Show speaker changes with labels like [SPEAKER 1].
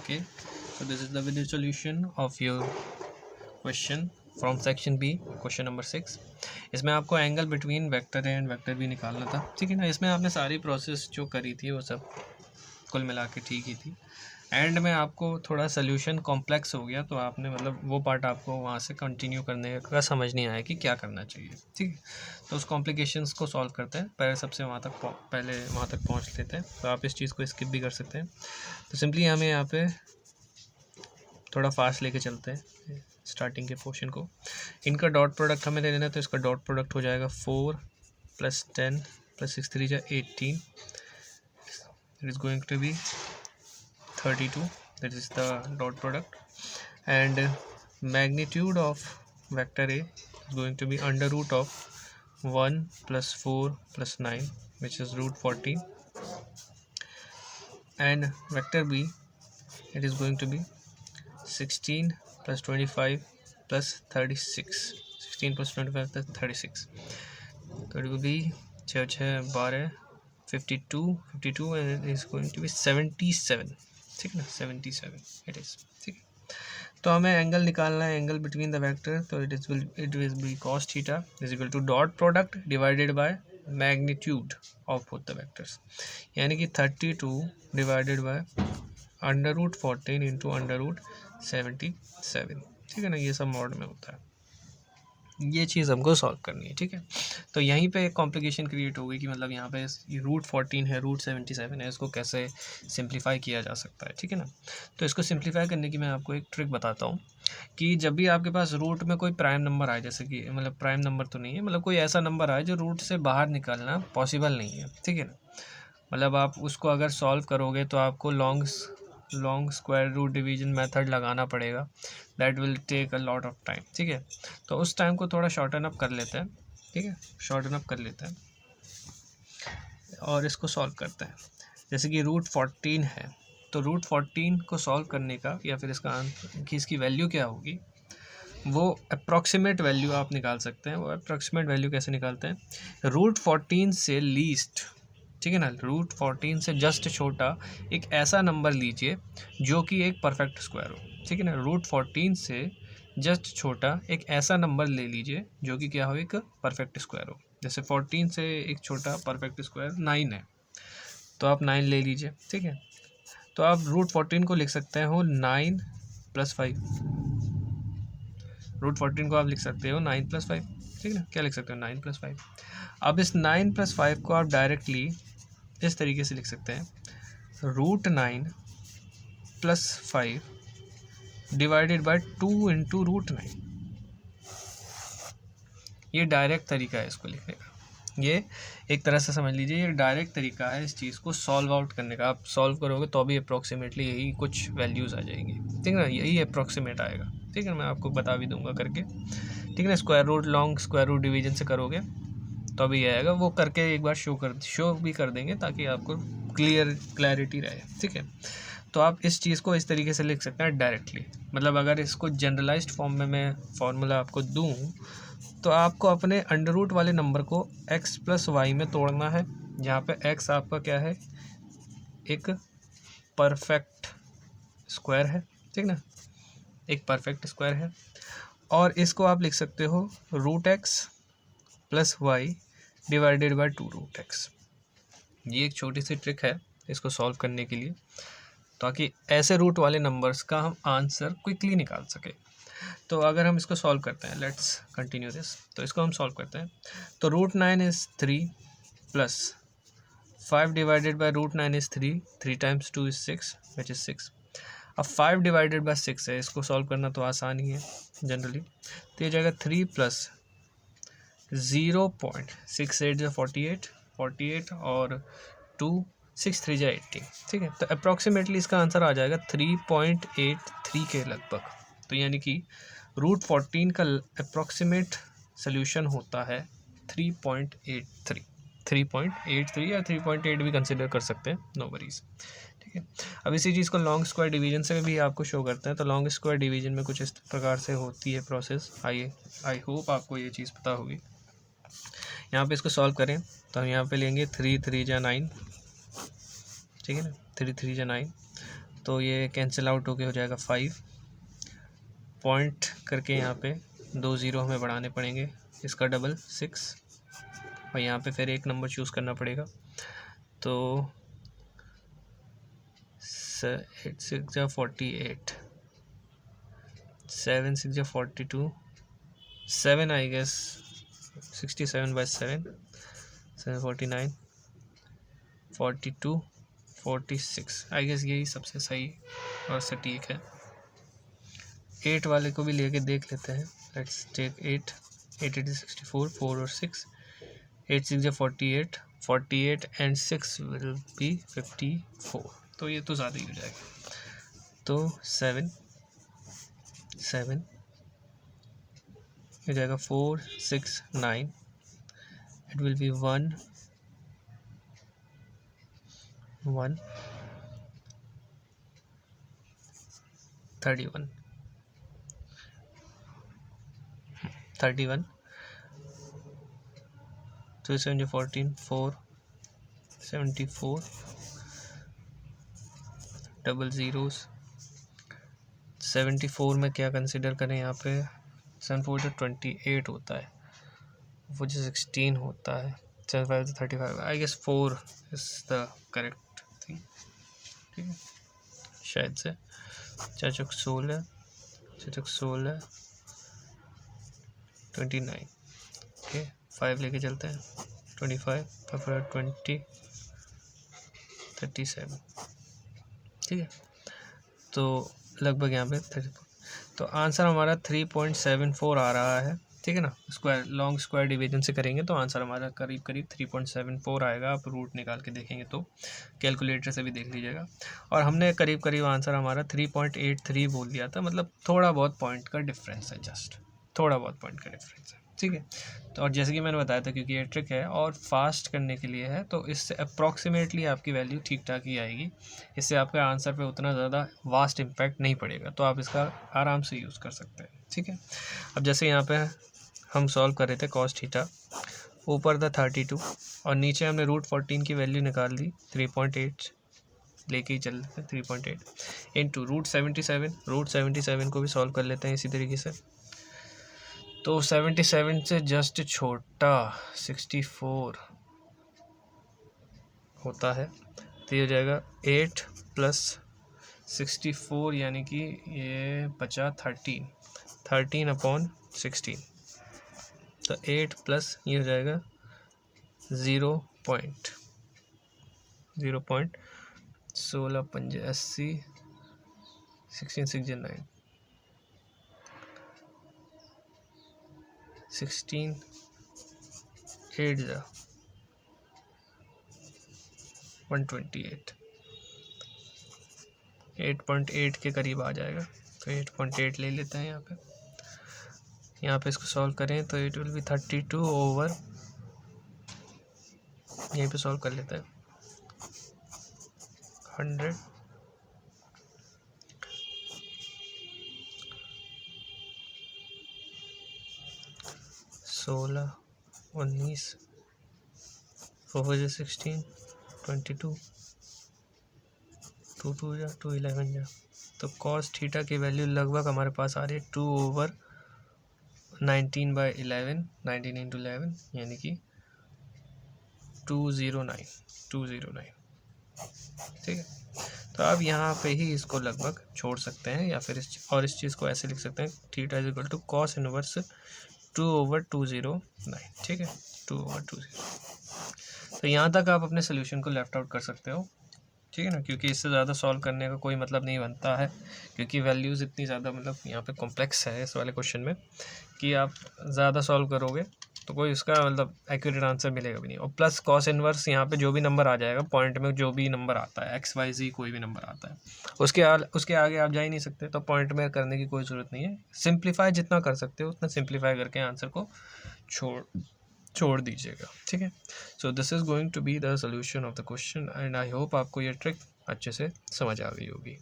[SPEAKER 1] Okay, so this is the video solution of your question from section B, question number 6। इसमें आपको angle between vector A and vector B निकालना था, ठीक है ना। इसमें आपने सारी प्रोसेस जो करी थी वो सब कुल मिला के ठीक ही थी। एंड में आपको थोड़ा सोल्यूशन कॉम्प्लेक्स हो गया, तो आपने मतलब वो पार्ट आपको वहाँ से कंटिन्यू करने का समझ नहीं आया कि क्या करना चाहिए, ठीक है। तो उस कॉम्प्लिकेशंस को सॉल्व करते हैं, पहले सबसे पहले वहाँ तक पहुँच लेते हैं। तो आप इस चीज़ को स्किप भी कर सकते हैं। तो सिंपली हमें यहाँ पे थोड़ा फास्ट लेके चलते हैं स्टार्टिंग के पोर्शन को। इनका डॉट प्रोडक्ट हमें ले लेना है, तो इसका डॉट प्रोडक्ट हो जाएगा 4 + 10 + 6 3 = 18। It is going to be 32. That is the dot product. And magnitude of vector A is going to be under root of 1 + 4 + 9, which is √14. And vector B, it is going to be 16 + 25 + 36. 16 + 25 + 36. So it will be 6 12 52 and it is going to be 77, ठीक है ना। 77 it is, ठीक है। तो हमें angle निकालना है, angle between the vector. तो it will be cos theta is equal to dot product divided by magnitude of both the vectors, यानी कि 32 डिवाइडेड बाय √14 इंटू √77, ठीक है ना। ये सब मॉड में होता है, ये चीज़ हमको सॉल्व करनी है, ठीक है। तो यहीं पे एक कॉम्प्लिकेशन क्रिएट हो गई कि मतलब यहाँ पे √14 है, √77 है, इसको कैसे सिंप्लीफाई किया जा सकता है, ठीक है ना। तो इसको सिंप्लीफाई करने की मैं आपको एक ट्रिक बताता हूँ कि जब भी आपके पास रूट में कोई प्राइम नंबर आए, जैसे कि मतलब प्राइम नंबर तो नहीं है, मतलब कोई ऐसा नंबर आए जो रूट से बाहर निकालना पॉसिबल नहीं है, ठीक है ना। मतलब आप उसको अगर सॉल्व करोगे तो आपको long square root division method लगाना पड़ेगा। That will take a lot of time, ठीक है। तो उस टाइम को थोड़ा शॉर्टन अप कर लेते हैं, ठीक है, शॉर्टन अप कर लेते हैं और इसको सॉल्व करते हैं। जैसे कि √14 है, तो √14 को सॉल्व करने का या फिर इसकी वैल्यू क्या होगी, वो अप्रॉक्सीमेट वैल्यू आप निकाल सकते हैं। वो अप्रॉक्सीमेट वैल्यू कैसे निकालते हैं, √14 से लीस्ट, ठीक है ना, √14 से जस्ट छोटा एक ऐसा नंबर लीजिए जो कि एक परफेक्ट स्क्वायर हो, ठीक है ना। √14 से जस्ट छोटा एक ऐसा नंबर ले लीजिए जो कि क्या हो, एक परफेक्ट स्क्वायर हो। जैसे 14 से एक छोटा परफेक्ट स्क्वायर 9 है, तो आप 9 ले लीजिए, ठीक है। तो आप √14 को लिख सकते हो 9 + 5। √14 को आप लिख सकते हो 9 + 5, ठीक है ना। क्या लिख सकते हो, 9 + 5। अब इस 9 + 5 को आप डायरेक्टली इस तरीके से लिख सकते हैं, √9 + 5 डिवाइडेड बाय 2 इंटू √9। ये डायरेक्ट तरीका है इसको लिखने का। ये एक तरह से समझ लीजिए, ये डायरेक्ट तरीका है इस चीज़ को सॉल्व आउट करने का। आप सॉल्व करोगे तो भी अप्रॉक्सीमेटली यही कुछ वैल्यूज़ आ जाएंगी, ठीक है ना। यही अप्रॉक्सीमेट आएगा, ठीक है। मैं आपको बता भी दूंगा करके, ठीक है ना। लॉन्ग स्क्वायर रूट डिवीजन से करोगे तो अभी आएगा, वो करके एक बार शो भी कर देंगे ताकि आपको क्लैरिटी रहे, ठीक है। तो आप इस चीज़ को इस तरीके से लिख सकते हैं डायरेक्टली। मतलब अगर इसको जनरलाइज्ड फॉर्म में मैं फार्मूला आपको दूं, तो आपको अपने अंडर रूट वाले नंबर को x + y में तोड़ना है, जहाँ पे x आपका क्या है, एक परफेक्ट स्क्वायर है, ठीक ना, एक परफेक्ट स्क्वायर है। और इसको आप लिख सकते हो √x + y divided by 2√x। ये एक छोटी सी ट्रिक है इसको सॉल्व करने के लिए, ताकि ऐसे रूट वाले नंबर्स का हम आंसर क्विकली निकाल सके। तो अगर हम इसको सॉल्व करते हैं, लेट्स कंटिन्यू दिस। तो इसको हम सॉल्व करते हैं, तो √9 is 3 + 5 divided by √9 is 3 × 2 is 6 which is 6। अब 5 डिवाइडेड बाय 6 है, इसको सॉल्व करना तो आसान ही है जनरली। तो ये जाएगा 3 + 0.68 = 48 और 2 6 3 = 80, ठीक है। तो अप्रॉक्सीमेटली इसका आंसर आ जाएगा 3.83 के लगभग। तो यानी कि √14 का अप्रॉक्सीमेट सोल्यूशन होता है 3.83 या 3.8 भी कंसिडर कर सकते हैं, नो वरीज, ठीक है। अब इसी चीज़ को लॉन्ग स्क्वायर डिवीजन से भी आपको शो करते हैं। तो लॉन्ग स्क्वायर डिवीजन में कुछ इस प्रकार से होती है प्रोसेस। आई होप आपको ये चीज़ पता होगी। यहाँ पे इसको सॉल्व करें तो हम यहाँ पे लेंगे 3 3 × 9, ठीक है ना, 3 3 × 9। तो ये कैंसिल आउट होके हो जाएगा 5 पॉइंट करके, यहाँ पे 2 ज़ीरो हमें बढ़ाने पड़ेंगे, इसका डबल 6, और यहाँ पे फिर एक नंबर चूज़ करना पड़ेगा। तो 8 6 जा 48, 7 6 जा 42, 7 आई गेस 67/7, 7 49, 42, 46 आई गेस यही सबसे सही और सटीक है। 8 वाले को भी लेके देख लेते हैं। लेट्स टेक 8 8 8 64, 4 और 6, 8 6 जा 48, 48 एंड 6 विल बी 54, तो ये तो ज़्यादा ही हो जाएगा। तो 7 7 हो जाएगा 4 6 9, it will be 1 1 31 31, 2 7 14, 4 74, double zeros. 74 में क्या कंसिडर करें, यहाँ पे 74 जो 28 होता है, वो जो 16 होता है, 75 तो 35, I guess 4 is the correct thing, ठीक है शायद से। 4 चौक 16, 6 चौक 16, 29, ओके 5 लेके चलते हैं, 25, 5 20, 37, ठीक है। तो लगभग यहाँ पे 34, तो आंसर हमारा 3.74 आ रहा है, ठीक है ना। स्क्वायर लॉन्ग स्क्वायर डिवीजन से करेंगे तो आंसर हमारा करीब करीब 3.74 आएगा। आप रूट निकाल के देखेंगे तो कैलकुलेटर से भी देख लीजिएगा। और हमने करीब करीब आंसर हमारा 3.83 बोल दिया था, मतलब थोड़ा बहुत पॉइंट का डिफरेंस है, जस्ट थोड़ा बहुत पॉइंट का डिफरेंस है, ठीक है। तो और जैसे कि मैंने बताया था, क्योंकि ये ट्रिक है और फास्ट करने के लिए है, तो इससे अप्रॉक्सीमेटली आपकी वैल्यू ठीक ठाक ही आएगी। इससे आपके आंसर पे उतना ज़्यादा वास्ट इम्पैक्ट नहीं पड़ेगा, तो आप इसका आराम से यूज़ कर सकते हैं, ठीक है। अब जैसे यहाँ पे हम सॉल्व कर रहे थे cos थीटा, ऊपर था 32 और नीचे हमने √14 की वैल्यू निकाल दी, 3.8 लेके ही चल रहे थे, 3.8 इंटू √77 को भी सॉल्व कर लेते हैं इसी तरीके से। तो 77 से जस्ट छोटा 64 होता है, तो ये हो जाएगा 8 + 64, यानी कि ये बचा 13/16, तो 8 प्लस ये हो जाएगा 0.16 पंजे 80, 16 6 9, 16 8 जा 128, 8.8 के करीब आ जाएगा, तो 8.8 ले लेते हैं यहाँ पे। यहाँ पे इसको सॉल्व करें तो इट विल बी 32 ओवर, यहीं पे सॉल्व कर लेते हैं, 100 16 19 4 16 22 2 2 जा 2 11 जा, तो cos थीटा की वैल्यू लगभग हमारे पास आ रही है 2/19/11, 19 × 11 यानी कि 209, ठीक है। तो आप यहाँ पे ही इसको लगभग छोड़ सकते हैं, या फिर इस चीज़ को ऐसे लिख सकते हैं, थीटा = cos इनवर्स 2/209, ठीक है, 2/20। तो यहाँ तक आप अपने सोल्यूशन को लेफ्ट आउट कर सकते हो, ठीक है ना, क्योंकि इससे ज़्यादा सॉल्व करने का कोई मतलब नहीं बनता है, क्योंकि वैल्यूज़ इतनी ज़्यादा मतलब यहाँ पे कॉम्प्लेक्स है इस वाले क्वेश्चन में, कि आप ज़्यादा सॉल्व करोगे तो कोई उसका मतलब एक्यूरेट आंसर मिलेगा भी नहीं। और प्लस cos इनवर्स यहाँ पे जो भी नंबर आ जाएगा पॉइंट में, जो भी नंबर आता है x y z कोई भी नंबर आता है, उसके आगे आप जा ही नहीं सकते, तो पॉइंट में करने की कोई ज़रूरत नहीं है। सिंप्लीफाई जितना कर सकते हो उतना सिंप्लीफाई करके आंसर को छोड़ दीजिएगा, ठीक है। So this is going to be the solution of the question, and I hope आपको ये ट्रिक अच्छे से समझ आ गई होगी।